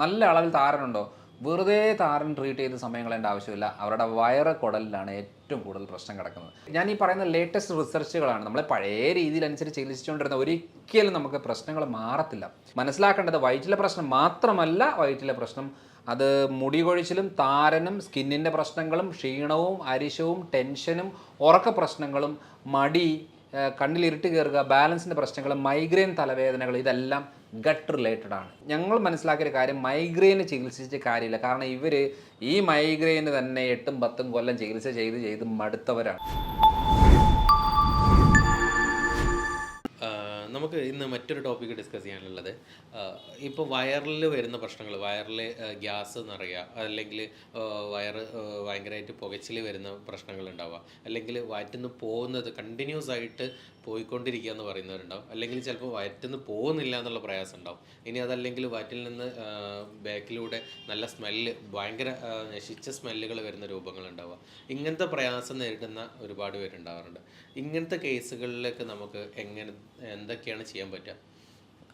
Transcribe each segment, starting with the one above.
നല്ല അളവിൽ താരനുണ്ടോ? വെറുതെ താരൻ ട്രീറ്റ് ചെയ്ത് സമയം കളയേണ്ട ആവശ്യമില്ല. അവരുടെ വയറ് കുടലിലാണ് ഏറ്റവും കൂടുതൽ പ്രശ്നം കിടക്കുന്നത്. ഞാൻ ഈ പറയുന്ന ലേറ്റസ്റ്റ് റിസർച്ചുകളാണ്. നമ്മളെ പഴയ രീതിയിലനുസരിച്ച് ചികിത്സിച്ചുകൊണ്ടിരുന്ന ഒരിക്കലും നമുക്ക് പ്രശ്നങ്ങൾ മാറത്തില്ല. മനസ്സിലാക്കേണ്ടത് വയറ്റിലെ പ്രശ്നം മാത്രമല്ല വയറ്റിലെ പ്രശ്നം. അത് മുടി കൊഴിച്ചിലും താരനും സ്കിന്നിൻ്റെ പ്രശ്നങ്ങളും ക്ഷീണവും അരിശവും ടെൻഷനും ഉറക്ക പ്രശ്നങ്ങളും മടി കണ്ണിൽ ഇരുട്ട് കയറുക ബാലൻസിൻ്റെ പ്രശ്നങ്ങൾ മൈഗ്രെയിൻ തലവേദനകൾ ഇതെല്ലാം ഗട്ട് റിലേറ്റഡ് ആണ്. ഞങ്ങൾ മനസ്സിലാക്കിയ ഒരു കാര്യം മൈഗ്രെയിന് ചികിത്സിച്ച കാര്യമില്ല. കാരണം ഇവർ ഈ മൈഗ്രെയിന് തന്നെ 8ഉം 10ഉം കൊല്ലം ചികിത്സ ചെയ്ത് ചെയ്ത് മടുത്തവരാണ്. നമുക്ക് ഇന്ന് മറ്റൊരു ടോപ്പിക്ക് ഡിസ്കസ് ചെയ്യാനുള്ളത് ഇപ്പോൾ വയറിൽ വരുന്ന പ്രശ്നങ്ങൾ, വയറിൽ ഗ്യാസ് നിറയുക, അല്ലെങ്കിൽ വയറ് ഭയങ്കരമായിട്ട് പുകച്ചിൽ വരുന്ന പ്രശ്നങ്ങൾ ഉണ്ടാവുക, അല്ലെങ്കിൽ വയറ്റിൽ പോകുന്നത് കണ്ടിന്യൂസ് ആയിട്ട് പോയിക്കൊണ്ടിരിക്കുക എന്ന് പറയുന്നവരുണ്ടാവും, അല്ലെങ്കിൽ ചിലപ്പോൾ വയറ്റിൽ നിന്ന് പോകുന്നില്ല എന്നുള്ള പ്രയാസം ഉണ്ടാവും. ഇനി അതല്ലെങ്കിൽ വയറ്റിൽ നിന്ന് ബാക്കിലൂടെ നല്ല സ്മെല്ല്, ഭയങ്കര നശിച്ച സ്മെല്ലുകൾ വരുന്ന രൂപങ്ങളുണ്ടാവുക. ഇങ്ങനത്തെ പ്രയാസം നേരിടുന്ന ഒരുപാട് പേരുണ്ടാവാറുണ്ട്. ഇങ്ങനത്തെ കേസുകളിലേക്ക് നമുക്ക് എന്തൊക്കെയാണ് ചെയ്യാൻ പറ്റുക?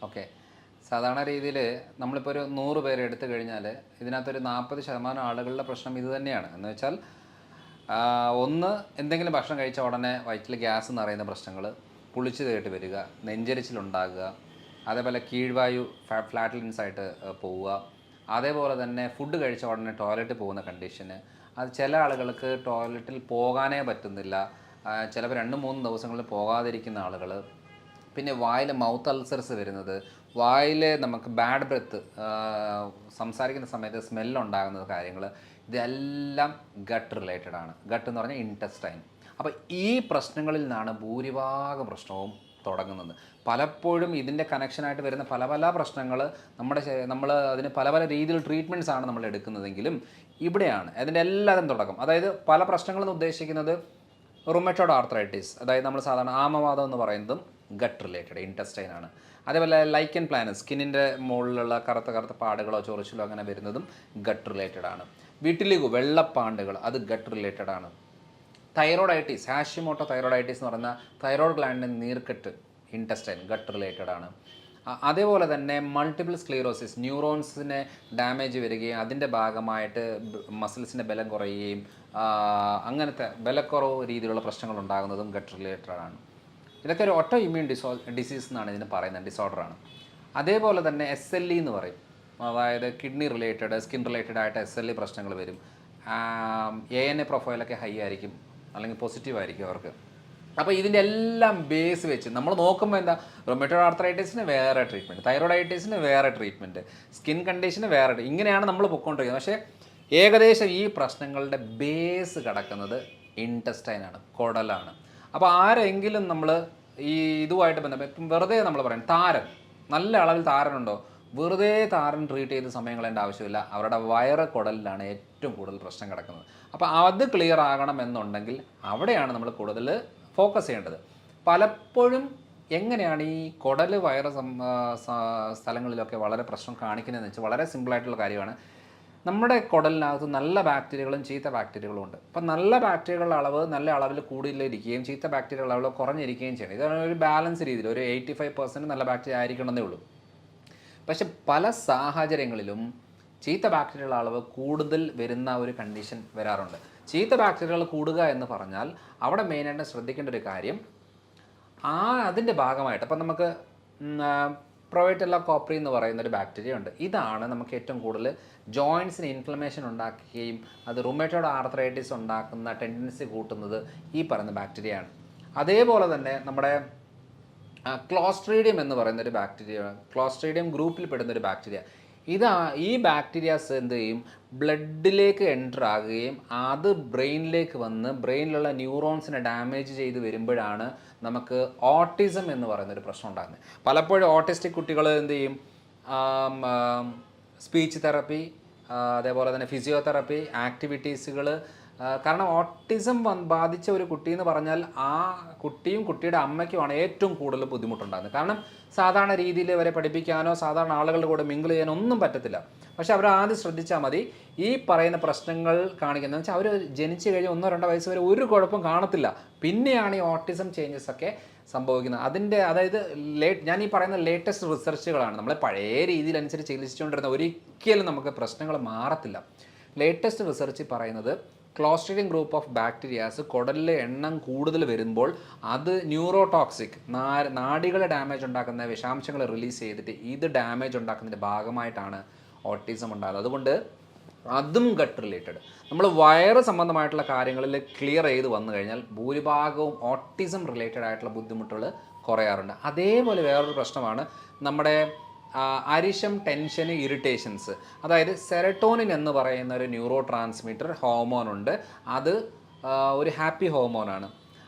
ഓക്കെ, സാധാരണ രീതിയിൽ നമ്മളിപ്പോൾ ഒരു 100 പേരെ എടുത്തു കഴിഞ്ഞാൽ ഇതിനകത്തൊരു 40% ആളുകളുടെ പ്രശ്നം ഇത് തന്നെയാണ്. എന്ന് വെച്ചാൽ ഒന്ന്, എന്തെങ്കിലും ഭക്ഷണം കഴിച്ച ഉടനെ വയറ്റിൽ ഗ്യാസ് നിറയുന്ന പ്രശ്നങ്ങൾ, പുളിച്ച് തേട്ട് വരിക, നെഞ്ചരിച്ചിലുണ്ടാകുക, അതേപോലെ കീഴ്വായു ഫ്ലാറ്റ്ലൻസ് ആയിട്ട് പോവുക, അതേപോലെ തന്നെ ഫുഡ് കഴിച്ച ഉടനെ ടോയ്ലറ്റിൽ പോകുന്ന കണ്ടീഷന്. അത് ചില ആളുകൾക്ക് ടോയ്ലറ്റിൽ പോകാനേ പറ്റുന്നില്ല, ചിലപ്പോൾ 2-3 ദിവസങ്ങളിൽ പോകാതിരിക്കുന്ന ആളുകൾ. പിന്നെ വായിൽ മൗത്ത് അൾസർസ് വരുന്നത്, വായിൽ നമുക്ക് ബാഡ് ബ്രെത്ത്, സംസാരിക്കുന്ന സമയത്ത് സ്മെല്ലുണ്ടാകുന്ന കാര്യങ്ങൾ, ഇതെല്ലാം ഗട്ട് റിലേറ്റഡ് ആണ്. ഗട്ട് എന്ന് പറഞ്ഞാൽ ഇൻറ്റസ്റ്റൈൻ. അപ്പോൾ ഈ പ്രശ്നങ്ങളിൽ നിന്നാണ് ഭൂരിഭാഗം പ്രശ്നവും തുടങ്ങുന്നത്. പലപ്പോഴും ഇതിൻ്റെ കണക്ഷനായിട്ട് വരുന്ന പല പല പ്രശ്നങ്ങൾ നമ്മൾ അതിന് പല പല രീതിയിൽ ട്രീറ്റ്മെൻറ്റ്സ് ആണ് നമ്മൾ എടുക്കുന്നതെങ്കിലും ഇവിടെയാണ് അതിൻ്റെ എല്ലാതും തുടക്കം. അതായത് പല പ്രശ്നങ്ങളെന്ന് ഉദ്ദേശിക്കുന്നത് റുമറ്റോയ്ഡ് ആർത്രൈറ്റിസ്, അതായത് നമ്മൾ സാധാരണ ആമവാദം എന്ന് പറയുന്നതും ഗട്ട് റിലേറ്റഡ് ഇൻറ്റസ്റ്റൈൻ ആണ്. അതേപോലെ ലൈക്കൻ പ്ലാനസ്, സ്കിന്നിൻ്റെ മുകളിലുള്ള കറുത്ത കറുത്ത പാടുകളോ ചൊറിച്ചിലോ അങ്ങനെ വരുന്നതും ഗട്ട് റിലേറ്റഡ് ആണ്. വീട്ടിലിഗു, വെള്ളപ്പാണ്ടുകൾ, അത് ഗട്ട് റിലേറ്റഡ് ആണ്. തൈറോയ്ഡൈറ്റിസ്, ഹാഷിമോട്ടോ തൈറോയ്ഡൈറ്റിസ് എന്ന് പറയുന്ന തൈറോയ്ഡ് ഗ്ലാൻഡിൻ്റെ നീർക്കെട്ട്, ഇൻറ്റസ്റ്റൈൻ, ഗട്ട് റിലേറ്റഡ് ആണ്. അതേപോലെ തന്നെ മൾട്ടിപ്പിൾ സ്ക്ലീറോസിസ്, ന്യൂറോൺസിന് ഡാമേജ് വരികയും അതിൻ്റെ ഭാഗമായിട്ട് മസിൽസിൻ്റെ ബലം കുറയുകയും അങ്ങനത്തെ ബലക്കുറവ് രീതിയിലുള്ള പ്രശ്നങ്ങൾ ഉണ്ടാകുന്നതും ഗട്ട് റിലേറ്റഡ് ആണ്. ഇതൊക്കെ ഒരു ഓട്ടോ ഇമ്മ്യൂൺ ഡിസീസ് എന്നാണ് ഇതിന് പറയുന്നത്, ഡിസോർഡറാണ്. അതേപോലെ തന്നെ SLE എന്ന് പറയും, അതായത് കിഡ്നി റിലേറ്റഡ് സ്കിൻ റിലേറ്റഡ് ആയിട്ട് SLE പ്രശ്നങ്ങൾ വരും. ANA പ്രൊഫൈലൊക്കെ ഹൈ ആയിരിക്കും അല്ലെങ്കിൽ പോസിറ്റീവ് ആയിരിക്കും അവർക്ക്. അപ്പോൾ ഇതിൻ്റെ എല്ലാം ബേസ് വെച്ച് നമ്മൾ നോക്കുമ്പോൾ എന്താ, റൊമറ്റോയ്ഡ് ആർത്രൈറ്റിസിന് വേറെ ട്രീറ്റ്മെൻറ്റ്, തൈറോയ്ഡൈറ്റിസിന് വേറെ ട്രീറ്റ്മെൻറ്റ്, സ്കിൻ കണ്ടീഷന് വേറെ, ഇങ്ങനെയാണ് നമ്മൾ പൊയ്ക്കൊണ്ടിരിക്കുന്നത്. പക്ഷേ ഏകദേശം ഈ പ്രശ്നങ്ങളുടെ ബേസ് കിടക്കുന്നത് ഇൻറ്റസ്റ്റൈനാണ്, കുടലാണ്. അപ്പോൾ ആരെങ്കിലും നമ്മൾ ഈ ഇതുമായിട്ട് ബന്ധപ്പെട്ട് ഇപ്പം വെറുതെ നമ്മൾ പറയും താരൻ, നല്ല അളവിൽ താരനുണ്ടോ? വെറുതെ താരൻ ട്രീറ്റ് ചെയ്ത് സമയം കളയേണ്ട ആവശ്യമില്ല. അവരുടെ വയറ് കുടലിലാണ് ഏറ്റവും കൂടുതൽ പ്രശ്നം കിടക്കുന്നത്. അപ്പോൾ അത് ക്ലിയർ ആകണം എന്നുണ്ടെങ്കിൽ അവിടെയാണ് നമ്മൾ കൂടുതൽ ഫോക്കസ് ചെയ്യേണ്ടത്. പലപ്പോഴും എങ്ങനെയാണ് ഈ കുടൽ വയറ് സ്ഥലങ്ങളിലൊക്കെ വളരെ പ്രശ്നം കാണിക്കുന്നതെന്ന് വെച്ചാൽ വളരെ സിമ്പിളായിട്ടുള്ള കാര്യമാണ്. നമ്മുടെ കുടലിനകത്ത് നല്ല ബാക്ടീരിയകളും ചീത്ത ബാക്ടീരിയകളും ഉണ്ട്. അപ്പം നല്ല ബാക്ടീരിയകളുടെ അളവ് നല്ല അളവിൽ കൂടുതലിരിക്കുകയും ചീത്ത ബാക്ടീരിയകളുടെ അളവ് കുറഞ്ഞിരിക്കുകയും ചെയ്യണം. ഇതാണ് ഒരു ബാലൻസ് രീതിയിൽ, ഒരു 85% നല്ല ബാക്ടീരിയ ആയിരിക്കണമെന്നേ ഉള്ളൂ. പക്ഷെ പല സാഹചര്യങ്ങളിലും ചീത്ത ബാക്ടീരിയകളുടെ അളവ് കൂടുതൽ വരുന്ന ഒരു കണ്ടീഷൻ വരാറുണ്ട്. ചീത്ത ബാക്ടീരിയകൾ കൂടുക എന്ന് പറഞ്ഞാൽ അവിടെ മെയിനായിട്ട് ശ്രദ്ധിക്കേണ്ട ഒരു കാര്യം, അതിൻ്റെ ഭാഗമായിട്ട് അപ്പം നമുക്ക് പ്രൊവൈറ്റെല്ല കോപ്രി എന്ന് പറയുന്നൊരു ബാക്ടീരിയ ഉണ്ട്. ഇതാണ് നമുക്ക് ഏറ്റവും കൂടുതൽ ജോയിൻസിന് ഇൻഫ്ലമേഷൻ ഉണ്ടാക്കുകയും അത് റുമറ്റോയ്ഡ് ആർത്രൈറ്റിസ് ഉണ്ടാക്കുന്ന ടെൻഡൻസി കൂട്ടുന്നത് ഈ പറയുന്ന ബാക്ടീരിയയാണ്. അതേപോലെ തന്നെ നമ്മുടെ ക്ലോസ്ട്രീഡിയം എന്ന് പറയുന്നൊരു ബാക്ടീരിയ, ക്ലോസ്ട്രീഡിയം ഗ്രൂപ്പിൽ പെടുന്നൊരു ബാക്ടീരിയ. ഈ ബാക്ടീരിയാസ് എന്ത് ചെയ്യും, ബ്ലഡിലേക്ക് എൻ്റർ ആകുകയും അത് ബ്രെയിനിലേക്ക് വന്ന് ബ്രെയിനിലുള്ള ന്യൂറോൺസിനെ ഡാമേജ് ചെയ്ത് വരുമ്പോഴാണ് നമുക്ക് ഓട്ടിസം എന്ന് പറയുന്നൊരു പ്രശ്നം ഉണ്ടാകുന്നത്. പലപ്പോഴും ഓട്ടിസ്റ്റിക് കുട്ടികൾ എന്ത് ചെയ്യും, സ്പീച്ച് തെറപ്പി, അതേപോലെ തന്നെ ഫിസിയോതെറപ്പി ആക്ടിവിറ്റീസുകൾ കാരണം ഓട്ടിസം ബാധിച്ച ഒരു കുട്ടി എന്ന് പറഞ്ഞാൽ ആ കുട്ടിയും കുട്ടിയുടെ അമ്മയ്ക്കുമാണ് ഏറ്റവും കൂടുതൽ ബുദ്ധിമുട്ടുണ്ടാകുന്നത്. കാരണം സാധാരണ രീതിയിൽ വരെ പഠിപ്പിക്കാനോ സാധാരണ ആളുകളുടെ കൂടെ മിങ്കിൾ ചെയ്യാനോ ഒന്നും പറ്റത്തില്ല. പക്ഷെ അവർ ആദ്യം ശ്രദ്ധിച്ചാൽ മതി, ഈ പറയുന്ന പ്രശ്നങ്ങൾ കാണിക്കുന്നത് വെച്ചാൽ അവർ ജനിച്ചു കഴിഞ്ഞ് 1-2 വയസ്സ് വരെ ഒരു കുഴപ്പം കാണത്തില്ല. പിന്നെയാണ് ഈ ഓട്ടിസം ചേഞ്ചസ് ഒക്കെ സംഭവിക്കുന്നത്. അതിൻ്റെ അതായത് ഞാൻ ഈ പറയുന്ന ലേറ്റസ്റ്റ് റിസർച്ചുകളാണ്. നമ്മളെ പഴയ രീതിയിലനുസരിച്ച് ചികിത്സിച്ചുകൊണ്ടിരുന്ന ഒരിക്കലും നമുക്ക് പ്രശ്നങ്ങൾ മാറത്തില്ല. ലേറ്റസ്റ്റ് റിസർച്ച് പറയുന്നത് ക്ലോസ്ട്രീഡിയം ഗ്രൂപ്പ് ഓഫ് ബാക്ടീരിയാസ് കുടലിലെ എണ്ണം കൂടുതൽ വരുമ്പോൾ അത് ന്യൂറോടോക്സിക് നാഡികളെ ഡാമേജ് ഉണ്ടാക്കുന്ന വിഷാംശങ്ങൾ റിലീസ് ചെയ്തിട്ട് ഇത് ഡാമേജ് ഉണ്ടാക്കുന്നതിൻ്റെ ഭാഗമായിട്ടാണ് ഓട്ടിസം ഉണ്ടാകുന്നത്. അതുകൊണ്ട് അതും ഗട്ട് റിലേറ്റഡ്. നമ്മൾ വയറ് സംബന്ധമായിട്ടുള്ള കാര്യങ്ങളിൽ ക്ലിയർ ചെയ്ത് വന്നു കഴിഞ്ഞാൽ ഭൂരിഭാഗവും ഓട്ടിസം റിലേറ്റഡ് ആയിട്ടുള്ള ബുദ്ധിമുട്ടുകൾ കുറയാറുണ്ട്. അതേപോലെ വേറൊരു പ്രശ്നമാണ് നമ്മുടെ അരിശം, ടെൻഷന്, ഇറിറ്റേഷൻസ്. അതായത് സെറട്ടോണിൻ എന്ന് പറയുന്ന ഒരു ന്യൂറോ ട്രാൻസ്മിറ്റർ ഹോർമോണുണ്ട്. അത് ഒരു ഹാപ്പി ഹോർമോണാണ്.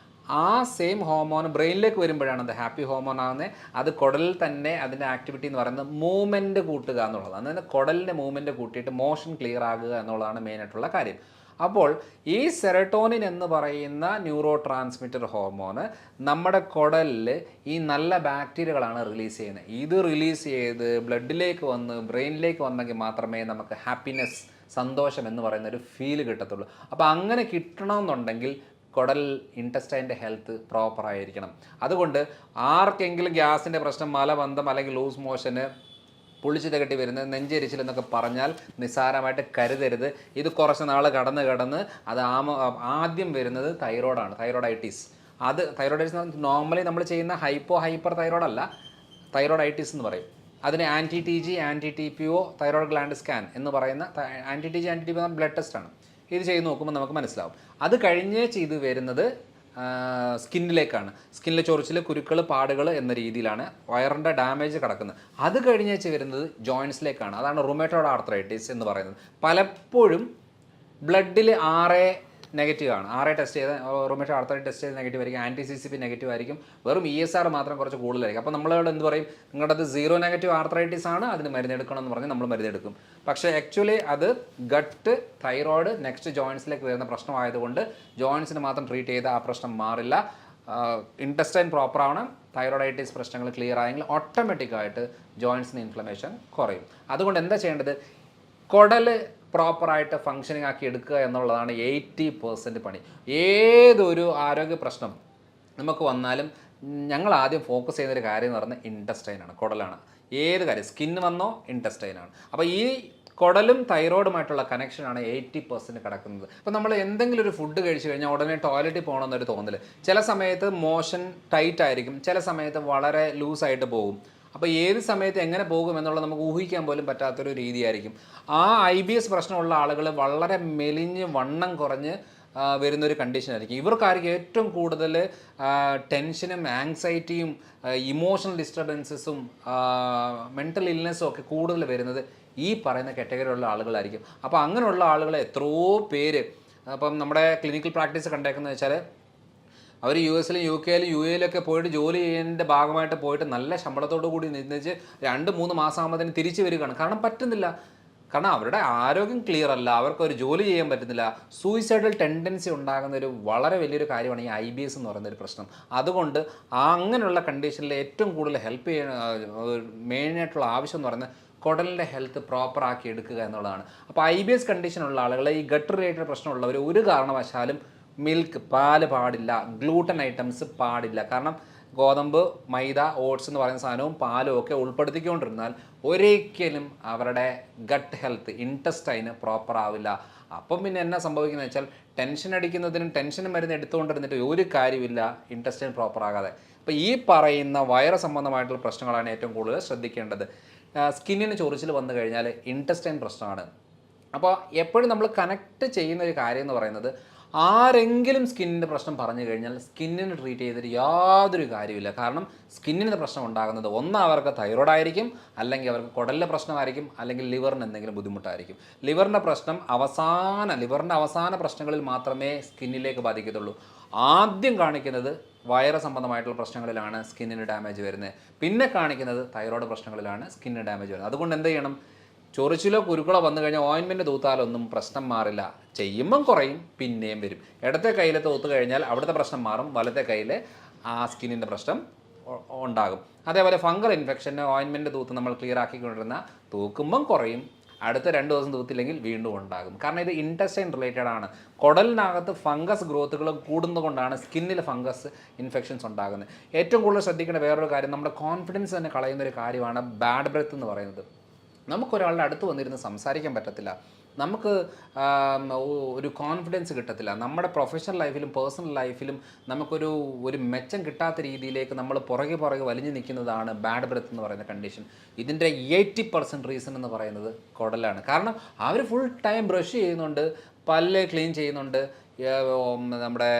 ആ സെയിം ഹോർമോൺ ബ്രെയിനിലേക്ക് വരുമ്പോഴാണ് അത് ഹാപ്പി ഹോർമോൺ ആകുന്നത്. അത് കുടലിൽ തന്നെ അതിൻ്റെ ആക്ടിവിറ്റി എന്ന് പറയുന്നത് മൂവ്മെൻറ്റ് കൂട്ടുക എന്നുള്ളതാണ്. അതായത് കുടലിൻ്റെ മൂവ്മെൻറ്റ് കൂട്ടിയിട്ട് മോഷൻ ക്ലിയർ ആകുക എന്നുള്ളതാണ് മെയിനായിട്ടുള്ള കാര്യം. അപ്പോൾ ഈ സെറട്ടോണിൻ എന്ന് പറയുന്ന ന്യൂറോ ട്രാൻസ്മിറ്റർ ഹോർമോണ് നമ്മുടെ കുടലിൽ ഈ നല്ല ബാക്ടീരിയകളാണ് റിലീസ് ചെയ്യുന്നത്. ഇത് റിലീസ് ചെയ്ത് ബ്ലഡിലേക്ക് വന്ന് ബ്രെയിനിലേക്ക് വന്നെങ്കിൽ മാത്രമേ നമുക്ക് ഹാപ്പിനെസ്, സന്തോഷം എന്ന് പറയുന്ന ഒരു ഫീല് കിട്ടത്തുള്ളൂ. അപ്പോൾ അങ്ങനെ കിട്ടണമെന്നുണ്ടെങ്കിൽ കുടൽ ഇൻറ്റസ്റ്റൈൻ്റെ ഹെൽത്ത് പ്രോപ്പറായിരിക്കണം. അതുകൊണ്ട് ആർക്കെങ്കിലും ഗ്യാസിൻ്റെ പ്രശ്നം, മലബന്ധം അല്ലെങ്കിൽ ലൂസ് മോഷന്, പുളിച്ചിട്ട് കെട്ടി വരുന്നത്, നെഞ്ചരിച്ചിൽ എന്നൊക്കെ പറഞ്ഞാൽ നിസ്സാരമായിട്ട് കരുതരുത്. ഇത് കുറച്ച് നാൾ കടന്ന് അത് ആദ്യം വരുന്നത് തൈറോയ്ഡാണ്, തൈറോയ്ഡൈറ്റിസ്. അത് തൈറോയ്ഡൈറ്റിസ് നോർമലി നമ്മൾ ചെയ്യുന്ന ഹൈപ്പർ തൈറോയ്ഡ് അല്ല, തൈറോയ്ഡൈറ്റിസ് എന്ന് പറയും. അതിന് anti T G, anti T P O, thyroid gland scan എന്ന് പറയുന്ന anti T G, anti T P O blood ടെസ്റ്റാണ്. ഇത് ചെയ്ത് നോക്കുമ്പോൾ നമുക്ക് മനസ്സിലാവും. അത് കഴിഞ്ഞ് ചെയ്ത് വരുന്നത് സ്കിന്നിലേക്കാണ്. സ്കിന്നിലെ ചൊറിച്ചിൽ, കുരുക്കൾ, പാടുകൾ എന്ന രീതിയിലാണ് വയറിൻ്റെ ഡാമേജ് കിടക്കുന്നത്. അത് കഴിഞ്ഞേച്ച് വരുന്നത് ജോയിൻസിലേക്കാണ്. അതാണ് റുമറ്റോയ്ഡ് ആർത്രൈറ്റിസ് എന്ന് പറയുന്നത്. പലപ്പോഴും ബ്ലഡിൽ RA നെഗറ്റീവ് ആണ്. RA ടെസ്റ്റ് ചെയ്ത് റുമറ്റോയ്ഡ് ആർത്രൈറ്റിസ് ടെസ്റ്റ് ചെയ്ത് നെഗറ്റീവ് ആയിരിക്കും. ആൻറ്റി CCP നെഗറ്റീവ് ആയിരിക്കും. വെറും ESR മാത്രം കുറച്ച് കൂടുതലായിരിക്കും. അപ്പോൾ നമ്മളോട് എന്ത് പറയും, നിങ്ങളുടെ അത് 0 നെഗറ്റീവ് ആർത്രൈറ്റിസ് ആണ്, അതിന് മരുന്നെടുക്കണം എന്ന് പറഞ്ഞ് നമ്മൾ മരുന്നെടുക്കും. പക്ഷേ ആക്ച്വലി അത് ഗട്ട്, തൈറോയ്ഡ്, നെക്സ്റ്റ് ജോയിൻസിലേക്ക് വരുന്ന പ്രശ്നമായതുകൊണ്ട് ജോയിൻസിന് മാത്രം ട്രീറ്റ് ചെയ്ത് ആ പ്രശ്നം മാറില്ല. ഇൻറ്റസ്റ്റൈൻ പ്രോപ്പർ ആവണം. തൈറോയ്ഡൈറ്റിസ് പ്രശ്നങ്ങൾ ക്ലിയർ ആയെങ്കിൽ ഓട്ടോമാറ്റിക്കായിട്ട് ജോയിൻസിന് ഇൻഫ്ലമേഷൻ കുറയും. അതുകൊണ്ട് എന്താ ചെയ്യേണ്ടത്, കുടൽ പ്രോപ്പറായിട്ട് ഫങ്ഷനിങ് ആക്കി എടുക്കുക എന്നുള്ളതാണ് 80% പണി. ഏതൊരു ആരോഗ്യ പ്രശ്നം നമുക്ക് വന്നാലും ഞങ്ങൾ ആദ്യം ഫോക്കസ് ചെയ്യുന്നൊരു കാര്യം എന്ന് പറഞ്ഞാൽ ഇൻറ്റസ്റ്റൈനാണ്, കുടലാണ്. ഏത് കാര്യം, സ്കിന്ന് വന്നോ ഇൻറ്റസ്റ്റൈനാണ്. അപ്പോൾ ഈ കുടലും തൈറോയിഡുമായിട്ടുള്ള കണക്ഷനാണ് 80% കിടക്കുന്നത്. അപ്പോൾ നമ്മൾ എന്തെങ്കിലും ഒരു ഫുഡ് കഴിച്ചു കഴിഞ്ഞാൽ ഉടനെ ടോയ്ലറ്റിൽ പോകണമെന്നൊരു തോന്നൽ. ചില സമയത്ത് മോഷൻ ടൈറ്റ് ആയിരിക്കും, ചില സമയത്ത് വളരെ ലൂസായിട്ട് പോകും. അപ്പോൾ ഏത് സമയത്ത് എങ്ങനെ പോകും എന്നുള്ളത് നമുക്ക് ഊഹിക്കാൻ പോലും പറ്റാത്തൊരു രീതിയായിരിക്കും. ആ IBS പ്രശ്നമുള്ള ആളുകൾ വളരെ മെലിഞ്ഞ് വണ്ണം കുറഞ്ഞ് വരുന്നൊരു കണ്ടീഷനായിരിക്കും. ഇവർക്കായിരിക്കും ഏറ്റവും കൂടുതൽ ടെൻഷനും ആങ്സൈറ്റിയും ഇമോഷണൽ ഡിസ്റ്റർബൻസസും മെൻ്റൽ ഇൽനെസ്സും ഒക്കെ കൂടുതൽ വരുന്നത് ഈ പറയുന്ന കാറ്റഗറിയിലുള്ള ആളുകളായിരിക്കും. അപ്പോൾ അങ്ങനെയുള്ള ആളുകളെ എത്രയോ പേര് അപ്പം നമ്മുടെ ക്ലിനിക്കൽ പ്രാക്ടീസ് കണ്ടേക്കുന്നത് വെച്ചാൽ അവർ US ലും UK ലും UAE ലൊക്കെ പോയിട്ട് ജോലി ചെയ്യുന്നതിൻ്റെ ഭാഗമായിട്ട് പോയിട്ട് നല്ല ശമ്പളത്തോടു കൂടി നിന്നിച്ച് 2-3 മാസം ആകുമ്പോഴത്തേന് തിരിച്ചു വരികയാണ്. കാരണം പറ്റുന്നില്ല, കാരണം അവരുടെ ആരോഗ്യം ക്ലിയർ അല്ല, അവർക്കൊരു ജോലി ചെയ്യാൻ പറ്റുന്നില്ല. സൂയിസൈഡൽ ടെൻഡൻസി ഉണ്ടാകുന്ന ഒരു വളരെ വലിയൊരു കാര്യമാണ് ഈ IBS എന്ന് പറയുന്നൊരു പ്രശ്നം. അതുകൊണ്ട് അങ്ങനെയുള്ള കണ്ടീഷനിൽ ഏറ്റവും കൂടുതൽ ഹെൽപ്പ് ചെയ്യുന്ന മെയിനായിട്ടുള്ള ആവശ്യം എന്ന് പറയുന്നത് കുടലിൻ്റെ ഹെൽത്ത് പ്രോപ്പറാക്കി എടുക്കുക എന്നുള്ളതാണ്. അപ്പോൾ IBS കണ്ടീഷനുള്ള ആളുകൾ, ഈ ഗട്ട് റിലേറ്റഡ് പ്രശ്നമുള്ളവർ ഒരു കാരണവശാലും മിൽക്ക്, പാല് പാടില്ല, ഗ്ലൂട്ടൻ ഐറ്റംസ് പാടില്ല. കാരണം ഗോതമ്പ്, മൈദ, ഓട്സ് എന്ന് പറയുന്ന സാധനവും പാലും ഒക്കെ ഉൾപ്പെടുത്തിക്കൊണ്ടിരുന്നാൽ ഒരിക്കലും അവരുടെ ഗട്ട് ഹെൽത്ത്, ഇൻറ്റസ്റ്റൈന് പ്രോപ്പർ ആവില്ല. അപ്പം പിന്നെ എന്നാ സംഭവിക്കുന്നത് വെച്ചാൽ ടെൻഷൻ അടിക്കുന്നതിനും ടെൻഷനും മരുന്ന് എടുത്തുകൊണ്ടിരുന്നിട്ട് ഒരു കാര്യമില്ല, ഇൻറ്റസ്റ്റൈൻ പ്രോപ്പർ ആകാതെ. അപ്പോൾ ഈ പറയുന്ന വയറ് സംബന്ധമായിട്ടുള്ള പ്രശ്നങ്ങളാണ് ഏറ്റവും കൂടുതൽ ശ്രദ്ധിക്കേണ്ടത്. സ്കിന്നിന് ചൊറിച്ചിൽ വന്നു കഴിഞ്ഞാൽ ഇൻറ്റസ്റ്റൈൻ പ്രശ്നമാണ്. അപ്പോൾ എപ്പോഴും നമ്മൾ കണക്ട് ചെയ്യുന്ന ഒരു കാര്യം എന്ന് പറയുന്നത്, ആരെങ്കിലും സ്കിന്നിൻ്റെ പ്രശ്നം പറഞ്ഞു കഴിഞ്ഞാൽ സ്കിന്നിന് ട്രീറ്റ് ചെയ്തിട്ട് യാതൊരു കാര്യമില്ല. കാരണം സ്കിന്നിൻ്റെ പ്രശ്നം ഉണ്ടാകുന്നത് ഒന്ന് അവർക്ക് തൈറോയ്ഡ് ആയിരിക്കും, അല്ലെങ്കിൽ അവർക്ക് കുടലിലെ പ്രശ്നമായിരിക്കും, അല്ലെങ്കിൽ ലിവറിന് എന്തെങ്കിലും ബുദ്ധിമുട്ടായിരിക്കും. ലിവറിൻ്റെ അവസാന പ്രശ്നങ്ങളിൽ മാത്രമേ സ്കിന്നിലേക്ക് ബാധിക്കത്തുള്ളൂ. ആദ്യം കാണിക്കുന്നത് വയറ് സംബന്ധമായിട്ടുള്ള പ്രശ്നങ്ങളിലാണ് സ്കിന്നിന് ഡാമേജ് വരുന്നത്. പിന്നെ കാണിക്കുന്നത് തൈറോയ്ഡ് പ്രശ്നങ്ങളിലാണ് സ്കിന്നിന് ഡാമേജ് വരുന്നത്. അതുകൊണ്ട് എന്ത് ചെയ്യണം, ചൊറിച്ചിലോ കുരുക്കളോ വന്നു കഴിഞ്ഞാൽ ഓയിൻമെൻറ്റ് തൂത്താലൊന്നും പ്രശ്നം മാറില്ല. ചെയ്യുമ്പം കുറയും, പിന്നെയും വരും. ഇടത്തെ കയ്യിൽ തൂത്ത് കഴിഞ്ഞാൽ അവിടുത്തെ പ്രശ്നം മാറും, വലത്തെ കയ്യിൽ ആ സ്കിന്നിൻ്റെ പ്രശ്നം ഉണ്ടാകും. അതേപോലെ ഫംഗൽ ഇൻഫെക്ഷന് ഓയിൻമെൻറ്റ് തൂത്ത് നമ്മൾ ക്ലിയർ ആക്കിക്കൊണ്ടിരുന്ന തൂക്കുമ്പം കുറയും, അടുത്ത 2 ദിവസം തൂത്തില്ലെങ്കിൽ വീണ്ടും ഉണ്ടാകും. കാരണം ഇത് ഇൻറ്റസ്റ്റൈൻ റിലേറ്റഡ് ആണ്. കുടലിനകത്ത് ഫംഗസ് ഗ്രോത്തുകൾ കൂടുന്നതുകൊണ്ടാണ് സ്കിന്നിൽ ഫംഗസ് ഇൻഫെക്ഷൻസ് ഉണ്ടാകുന്നത്. ഏറ്റവും കൂടുതൽ ശ്രദ്ധിക്കേണ്ട വേറൊരു കാര്യം, നമ്മുടെ കോൺഫിഡൻസ് തന്നെ കളയുന്നൊരു കാര്യമാണ് ബാഡ് ബ്രെത്ത് എന്ന് പറയുന്നത്. നമുക്കൊരാളുടെ അടുത്ത് വന്നിരുന്ന് സംസാരിക്കാൻ പറ്റത്തില്ല, നമുക്ക് ഒരു കോൺഫിഡൻസ് കിട്ടത്തില്ല. നമ്മുടെ പ്രൊഫഷണൽ ലൈഫിലും പേഴ്സണൽ ലൈഫിലും ഒരു മെച്ചം കിട്ടാത്ത രീതിയിലേക്ക് നമ്മൾ പുറകെ വലിഞ്ഞു നിൽക്കുന്നതാണ് ബാഡ് ബ്രെത്ത് എന്ന് പറയുന്ന കണ്ടീഷൻ. ഇതിൻ്റെ 80% റീസൺ എന്ന് പറയുന്നത് കുടലാണ്. കാരണം അവർ ഫുൾ ടൈം ബ്രഷ് ചെയ്യുന്നുണ്ട്, പല്ല് ക്ലീൻ ചെയ്യുന്നുണ്ട്, നമ്മുടെ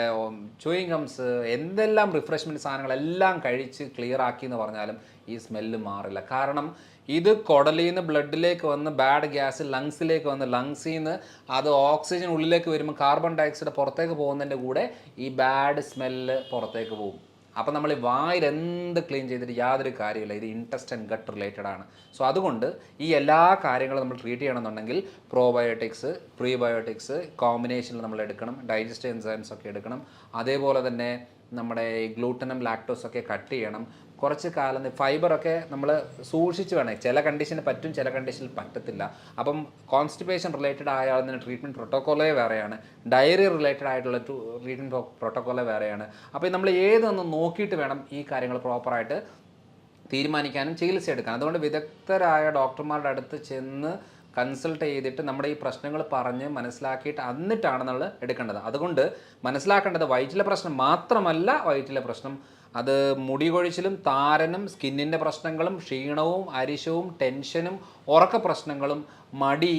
ചൂയിങ് ഗംസ്, എന്തെല്ലാം റിഫ്രഷ്മെൻറ്റ് സാധനങ്ങളെല്ലാം കഴിച്ച് ക്ലിയർ ആക്കി എന്ന് പറഞ്ഞാലും ഈ സ്മെല്ല് മാറില്ല. കാരണം ഇത് കുടലിൽ നിന്ന് ബ്ലഡിലേക്ക് വന്ന് ബാഡ് ഗ്യാസ് ലങ്സിലേക്ക് വന്ന് ലങ്സിൽ നിന്ന് അത് ഓക്സിജൻ ഉള്ളിലേക്ക് വരുമ്പോൾ കാർബൺ ഡയോക്സൈഡ് പുറത്തേക്ക് പോകുന്നതിൻ്റെ കൂടെ ഈ ബാഡ് സ്മെല്ല് പുറത്തേക്ക് പോകും. അപ്പോൾ നമ്മൾ ഈ വായിൽ എന്ത് ക്ലീൻ ചെയ്തിട്ട് യാതൊരു കാര്യമില്ല. ഇത് ഇൻറ്റസ്റ്റ് ആൻഡ് ഗട്ട് റിലേറ്റഡ് ആണ്. സോ അതുകൊണ്ട് ഈ എല്ലാ കാര്യങ്ങളും നമ്മൾ ട്രീറ്റ് ചെയ്യണമെന്നുണ്ടെങ്കിൽ പ്രോബയോട്ടിക്സ്, പ്രീബയോട്ടിക്സ് കോമ്പിനേഷനിൽ നമ്മൾ എടുക്കണം, ഡൈജസ്റ്റീവ് എൻസൈംസ് ഒക്കെ എടുക്കണം. അതേപോലെ തന്നെ നമ്മുടെ ഈ ഗ്ലൂട്ടനും ലാക്ടോസൊക്കെ കട്ട് ചെയ്യണം. കുറച്ച് കാലം ഫൈബറൊക്കെ നമ്മൾ സൂക്ഷിച്ച് വേണം. ചില കണ്ടീഷന് പറ്റും, ചില കണ്ടീഷനിൽ പറ്റത്തില്ല. അപ്പം കോൺസ്റ്റിപ്പേഷൻ റിലേറ്റഡ് ആയാൽ ട്രീറ്റ്മെൻറ്റ് പ്രോട്ടോക്കോളേ വേറെയാണ്, ഡയറി റിലേറ്റഡ് ആയിട്ടുള്ള ട്രീറ്റ്മെൻറ്റ് പ്രോട്ടോക്കോളേ വേറെയാണ്. അപ്പോൾ നമ്മൾ ഏതൊന്ന് നോക്കിയിട്ട് വേണം ഈ കാര്യങ്ങൾ പ്രോപ്പറായിട്ട് തീരുമാനിക്കാനും ചികിത്സ എടുക്കാനും. അതുകൊണ്ട് വിദഗ്ധരായ ഡോക്ടർമാരുടെ അടുത്ത് ചെന്ന് കൺസൾട്ട് ചെയ്തിട്ട് നമ്മുടെ ഈ പ്രശ്നങ്ങൾ പറഞ്ഞ് മനസ്സിലാക്കിയിട്ട് എന്നിട്ടാണ് നമ്മൾ എടുക്കേണ്ടത്. അതുകൊണ്ട് മനസ്സിലാക്കേണ്ടത് വയറ്റിലെ പ്രശ്നം മാത്രമല്ല, വയറ്റിലെ പ്രശ്നം അത് മുടി കൊഴിച്ചിലും താരനും സ്കിന്നിൻ്റെ പ്രശ്നങ്ങളും ക്ഷീണവും അരിശവും ടെൻഷനും ഉറക്ക പ്രശ്നങ്ങളും മടി,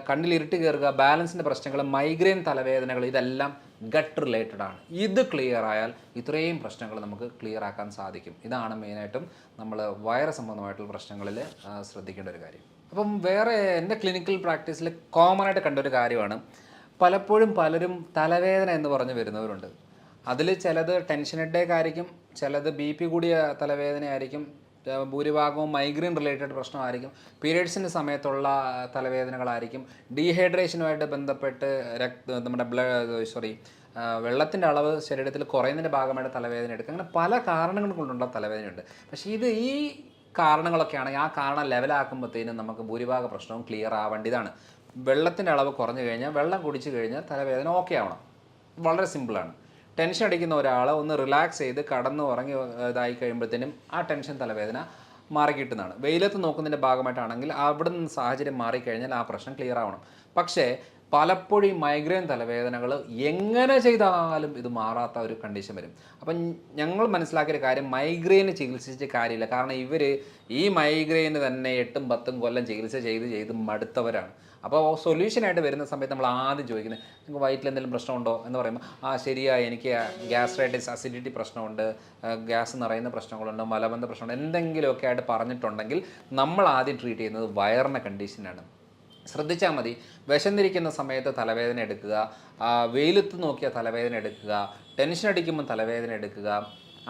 കണ്ണിലിരുട്ട് കയറുക, ബാലൻസിൻ്റെ പ്രശ്നങ്ങൾ, മൈഗ്രെയിൻ തലവേദനകൾ, ഇതെല്ലാം ഗട്ട് റിലേറ്റഡ് ആണ്. ഇത് ക്ലിയർ ആയാൽ ഇത്രയും പ്രശ്നങ്ങൾ നമുക്ക് ക്ലിയർ ആക്കാൻ സാധിക്കും. ഇതാണ് മെയിനായിട്ടും നമ്മൾ വയറ് സംബന്ധമായിട്ടുള്ള പ്രശ്നങ്ങളിൽ ശ്രദ്ധിക്കേണ്ട ഒരു കാര്യം. അപ്പം വേറെ എൻ്റെ ക്ലിനിക്കൽ പ്രാക്ടീസിൽ കോമൺ ആയിട്ട് കണ്ടൊരു കാര്യമാണ്, പലപ്പോഴും പലരും തലവേദന എന്ന് പറഞ്ഞ് വരുന്നവരുണ്ട്. അതിൽ ചിലത് ടെൻഷൻ ഹെഡേക്ക് ആയിരിക്കും, ചിലത് BP കൂടിയ തലവേദനയായിരിക്കും, ഭൂരിഭാഗവും മൈഗ്രെയിൻ റിലേറ്റഡ് പ്രശ്നമായിരിക്കും, പീരിയഡ്സിൻ്റെ സമയത്തുള്ള തലവേദനകളായിരിക്കും, ഡീഹൈഡ്രേഷനുമായിട്ട് ബന്ധപ്പെട്ട് വെള്ളത്തിൻ്റെ അളവ് ശരീരത്തിൽ കുറയുന്നതിൻ്റെ ഭാഗമായിട്ട് തലവേദന എടുക്കുക. അങ്ങനെ പല കാരണങ്ങൾ കൊണ്ടുള്ള തലവേദനയുണ്ട്. പക്ഷേ ഈ കാരണങ്ങളൊക്കെയാണ് ആ കാരണം ലെവലാക്കുമ്പോഴത്തേനും നമുക്ക് ഭൂരിഭാഗ പ്രശ്നവും ക്ലിയർ ആവേണ്ടതാണ്. വെള്ളത്തിൻ്റെ അളവ് കുറഞ്ഞു കഴിഞ്ഞാൽ, വെള്ളം കുടിച്ചു കഴിഞ്ഞാൽ തലവേദന ഓക്കെ ആവണം. വളരെ സിമ്പിളാണ്. ടെൻഷൻ അടിക്കുന്ന ഒരാൾ ഒന്ന് റിലാക്സ് ചെയ്ത് കടന്ന് ഉറങ്ങി ഇതായി കഴിയുമ്പോഴത്തേനും ആ ടെൻഷൻ തലവേദന മാറിക്കിട്ടുന്നതാണ്. വെയിലത്ത് നോക്കുന്നതിൻ്റെ ഭാഗമായിട്ടാണെങ്കിൽ അവിടെ നിന്ന് സാഹചര്യം മാറിക്കഴിഞ്ഞാൽ ആ പ്രശ്നം ക്ലിയർ ആവണം. പക്ഷേ പലപ്പോഴും മൈഗ്രെയിൻ തലവേദനകൾ എങ്ങനെ ചെയ്താലും ഇത് മാറാത്ത ഒരു കണ്ടീഷൻ വരും. അപ്പം ഞങ്ങൾ മനസ്സിലാക്കിയൊരു കാര്യം, മൈഗ്രെയിന് ചികിത്സിച്ച കാര്യമില്ല. കാരണം ഇവർ ഈ മൈഗ്രെയിന് തന്നെ 8-10 കൊല്ലം ചികിത്സ ചെയ്ത് മടുത്തവരാണ്. അപ്പോൾ സൊല്യൂഷനായിട്ട് വരുന്ന സമയത്ത് നമ്മൾ ആദ്യം ചോദിക്കുന്നത്, നിങ്ങൾക്ക് വയറ്റിൽ എന്തെങ്കിലും പ്രശ്നമുണ്ടോ എന്ന് പറയുമ്പോൾ ശരിയായി, എനിക്ക് ഗ്യാസ്ട്രൈറ്റിസ്, അസിഡിറ്റി പ്രശ്നമുണ്ട്, ഗ്യാസ് നിറയുന്ന പ്രശ്നങ്ങളുണ്ട്, മലബന്ധ പ്രശ്നമുണ്ട്, എന്തെങ്കിലുമൊക്കെ ആയിട്ട് പറഞ്ഞിട്ടുണ്ടെങ്കിൽ നമ്മൾ ആദ്യം ട്രീറ്റ് ചെയ്യുന്നത് വയറിൻ്റെ കണ്ടീഷനാണ്. ശ്രദ്ധിച്ചാൽ മതി, വിശന്നിരിക്കുന്ന സമയത്ത് തലവേദന എടുക്കുക, വെയിലത്ത് നോക്കിയ തലവേദന എടുക്കുക, ടെൻഷൻ അടിക്കുമ്പോൾ തലവേദന എടുക്കുക,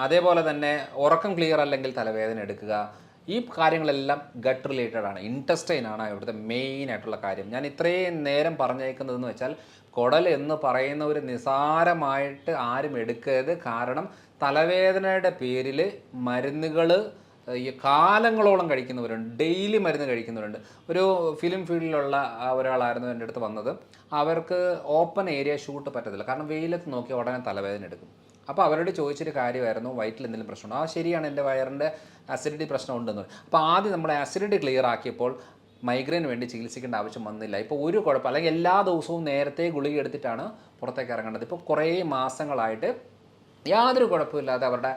അതേപോലെ തന്നെ ഉറക്കം ക്ലിയർ അല്ലെങ്കിൽ തലവേദന എടുക്കുക. ഈ കാര്യങ്ങളെല്ലാം ഗട്ട് റിലേറ്റഡ് ആണ്, ഇൻറ്റസ്റ്റൈൻ ആണ് ഇവിടുത്തെ മെയിൻ ആയിട്ടുള്ള കാര്യം. ഞാൻ ഇത്രയും നേരം പറഞ്ഞേക്കുന്നതെന്ന് വെച്ചാൽ കുടൽ എന്ന് പറയുന്ന ഒരു നിസാരമായിട്ട് ആരും എടുക്കരുത്. കാരണം തലവേദനയുടെ പേരിൽ മരുന്നുകൾ ഈ കാലങ്ങളോളം കഴിക്കുന്നവരുണ്ട്, ഡെയിലി മരുന്ന് കഴിക്കുന്നവരുണ്ട്. ഒരു ഫിലിം ഫീൽഡിലുള്ള ഒരാളായിരുന്നു എൻ്റെ അടുത്ത് വന്നത്. അവർക്ക് ഓപ്പൺ ഏരിയ ഷൂട്ട് പറ്റത്തില്ല, കാരണം വെയിലത്ത് നോക്കി ഉടനെ തലവേദന എടുക്കും. അപ്പോൾ അവരോട് ചോദിച്ചൊരു കാര്യമായിരുന്നു, വയറ്റിൽ എന്തെങ്കിലും പ്രശ്നമുണ്ടോ? ശരിയാണ്, എൻ്റെ വയറിൻ്റെ അസിഡിറ്റി പ്രശ്നം ഉണ്ടെന്ന്. അപ്പോൾ ആദ്യം നമ്മുടെ അസിഡിറ്റി ക്ലിയർ ആക്കിയപ്പോൾ മൈഗ്രെയിന് വേണ്ടി ചികിത്സിക്കേണ്ട ആവശ്യം വന്നില്ല. ഇപ്പോൾ ഒരു കുഴപ്പം, അല്ലെങ്കിൽ എല്ലാ ദിവസവും നേരത്തെ ഗുളിക എടുത്തിട്ടാണ് പുറത്തേക്ക് ഇറങ്ങേണ്ടത്. ഇപ്പോൾ കുറേ മാസങ്ങളായിട്ട് യാതൊരു കുഴപ്പമില്ലാതെ അവരുടെ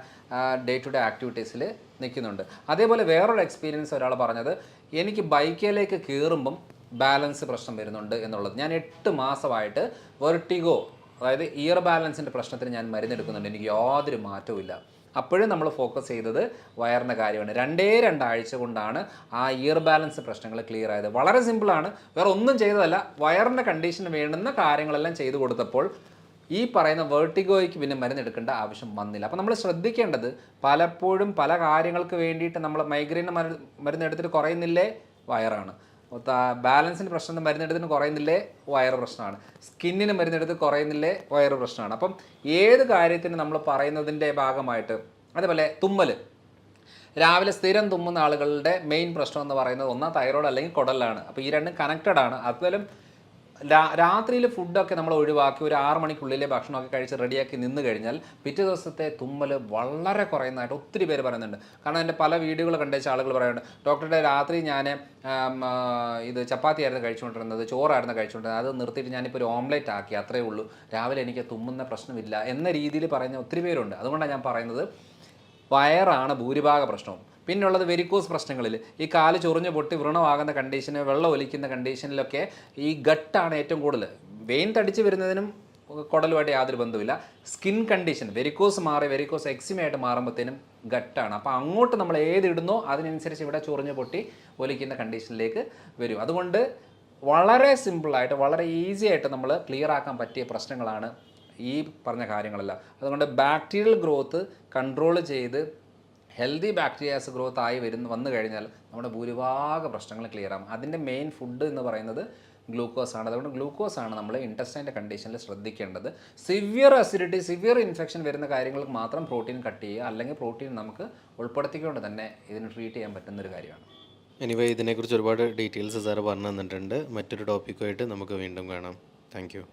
ഡേ ടു ഡേ ആക്ടിവിറ്റീസിൽ നിൽക്കുന്നുണ്ട്. അതേപോലെ വേറൊരു എക്സ്പീരിയൻസ് ഒരാൾ പറഞ്ഞത്, എനിക്ക് ബൈക്കിലേക്ക് കയറുമ്പം ബാലൻസ് പ്രശ്നം വരുന്നുണ്ട് എന്നുള്ളത്. ഞാൻ 8 മാസമായിട്ട് വെർട്ടിഗോ, അതായത് ഇയർ ബാലൻസിൻ്റെ പ്രശ്നത്തിന് ഞാൻ മരുന്നെടുക്കുന്നുണ്ട്, എനിക്ക് യാതൊരു മാറ്റവും ഇല്ല. അപ്പോഴും നമ്മൾ ഫോക്കസ് ചെയ്തത് വയറിൻ്റെ കാര്യമാണ്. 2 ആഴ്ച കൊണ്ടാണ് ആ ഇയർ ബാലൻസ് പ്രശ്നങ്ങൾ ക്ലിയർ ആയത്. വളരെ സിമ്പിളാണ്, വേറെ ഒന്നും ചെയ്തതല്ല. വയറിൻ്റെ കണ്ടീഷന് വേണ്ടുന്ന കാര്യങ്ങളെല്ലാം ചെയ്തു കൊടുത്തപ്പോൾ ഈ പറയുന്ന വെർട്ടിഗോയ്ക്ക് പിന്നെ മരുന്നെടുക്കേണ്ട ആവശ്യം വന്നില്ല. അപ്പോൾ നമ്മൾ ശ്രദ്ധിക്കേണ്ടത്, പലപ്പോഴും പല കാര്യങ്ങൾക്ക് വേണ്ടിയിട്ട് നമ്മൾ മൈഗ്രെയിന് മരുന്നെടുത്തിട്ട് കുറയുന്നില്ലേ, വയറാണ്. ബാലൻസിന് പ്രശ്നം മരുന്നെടുത്തിന് കുറയുന്നില്ലേ വയറ് പ്രശ്നമാണ്, സ്കിന്നിന് മരുന്നെടുത്ത് കുറയുന്നില്ലേ വയറ് പ്രശ്നമാണ്. അപ്പം ഏത് കാര്യത്തിന് നമ്മൾ പറയുന്നതിൻ്റെ ഭാഗമായിട്ട്, അതേപോലെ തുമ്മൽ, രാവിലെ സ്ഥിരം തുമ്മുന്ന ആളുകളുടെ മെയിൻ പ്രശ്നം എന്ന് പറയുന്നത് ഒന്ന് തൈറോയ്ഡ് അല്ലെങ്കിൽ കുടലാണ്. അപ്പോൾ ഈ രണ്ടും കണക്റ്റഡ് ആണ്. അതുപോലും രാത്രിയിൽ ഫുഡൊക്കെ നമ്മൾ ഒഴിവാക്കി ഒരു 6 മണിക്കുള്ളിലെ ഭക്ഷണമൊക്കെ കഴിച്ച് റെഡിയാക്കി നിന്ന് കഴിഞ്ഞാൽ പിറ്റേ ദിവസത്തെ തുമ്മൽ വളരെ കുറയുന്നതായിട്ട് ഒത്തിരി പേര് പറയുന്നുണ്ട്. കാരണം എൻ്റെ പല വീഡിയോകൾ കണ്ടുവച്ച ആളുകൾ പറയുന്നുണ്ട്, ഡോക്ടറുടെ രാത്രി ഞാൻ ഇത് ചപ്പാത്തിയായിരുന്നു കഴിച്ചുകൊണ്ടിരുന്നത്, ചോറായിരുന്നു കഴിച്ചുകൊണ്ടിരുന്നത്, അത് നിർത്തിയിട്ട് ഞാനിപ്പോൾ ഒരു ഓംലെറ്റ് ആക്കി, അത്രയേ ഉള്ളൂ, രാവിലെ എനിക്ക് തുമ്മുന്ന പ്രശ്നമില്ല എന്ന രീതിയിൽ പറയുന്ന ഒത്തിരി പേരുണ്ട്. അതുകൊണ്ടാണ് ഞാൻ പറയുന്നത് വയറാണ് ഭൂരിഭാഗ പ്രശ്നവും. പിന്നുള്ളത് വെരിക്കോസ് പ്രശ്നങ്ങളിൽ, ഈ കാല് ചൊറിഞ്ഞ് പൊട്ടി വ്രണമാകുന്ന കണ്ടീഷന്, വെള്ളം ഒലിക്കുന്ന കണ്ടീഷനിലൊക്കെ ഈ ഗട്ടാണ് ഏറ്റവും കൂടുതൽ. വെയിൻ തടിച്ച് വരുന്നതിനും കുടലുമായിട്ട് യാതൊരു ബന്ധമില്ല. സ്കിൻ കണ്ടീഷൻ, വെരിക്കോസ് മാറി വെരിക്കോസ് എക്സിമയായിട്ട് മാറുമ്പോഴത്തേനും ഗട്ടാണ്. അപ്പോൾ അങ്ങോട്ട് നമ്മൾ ഏതിടുന്നോ അതിനനുസരിച്ച് ഇവിടെ ചൊറിഞ്ഞ് പൊട്ടി ഒലിക്കുന്ന കണ്ടീഷനിലേക്ക് വരും. അതുകൊണ്ട് വളരെ സിമ്പിളായിട്ട് വളരെ ഈസി ആയിട്ട് നമ്മൾ ക്ലിയർ ആക്കാൻ പറ്റിയ പ്രശ്നങ്ങളാണ് ഈ പറഞ്ഞ കാര്യങ്ങളെല്ലാം. അതുകൊണ്ട് ബാക്ടീരിയൽ ഗ്രോത്ത് കൺട്രോൾ ചെയ്ത് ഹെൽത്തി ബാക്ടീരിയാസ് ഗ്രോത്ത് ആയി വന്നു കഴിഞ്ഞാൽ നമ്മുടെ ഭൂരിഭാഗ പ്രശ്നങ്ങൾ ക്ലിയർ ആകും. അതിൻ്റെ മെയിൻ ഫുഡ് എന്ന് പറയുന്നത് ഗ്ലൂക്കോസ് ആണ്. അതുകൊണ്ട് ഗ്ലൂക്കോസ് ആണ് നമ്മൾ ഇൻറ്റസ്റ്റൈൻ്റെ കണ്ടീഷനിൽ ശ്രദ്ധിക്കേണ്ടത്. സിവിയർ അസിഡിറ്റി, സിവിയർ ഇൻഫെക്ഷൻ വരുന്ന കാര്യങ്ങൾക്ക് മാത്രം പ്രോട്ടീൻ കട്ട് ചെയ്യുക, അല്ലെങ്കിൽ പ്രോട്ടീൻ നമുക്ക് ഉൾപ്പെടുത്തിക്കൊണ്ട് തന്നെ ഇതിന് ട്രീറ്റ് ചെയ്യാൻ പറ്റുന്നൊരു കാര്യമാണ്. എനിവേ ഇതിനെക്കുറിച്ച് ഒരുപാട് ഡീറ്റെയിൽസ് സാറ് പറഞ്ഞു തന്നിട്ടുണ്ട്. മറ്റൊരു ടോപ്പിക്കുമായിട്ട് നമുക്ക് വീണ്ടും കാണാം. Thank you.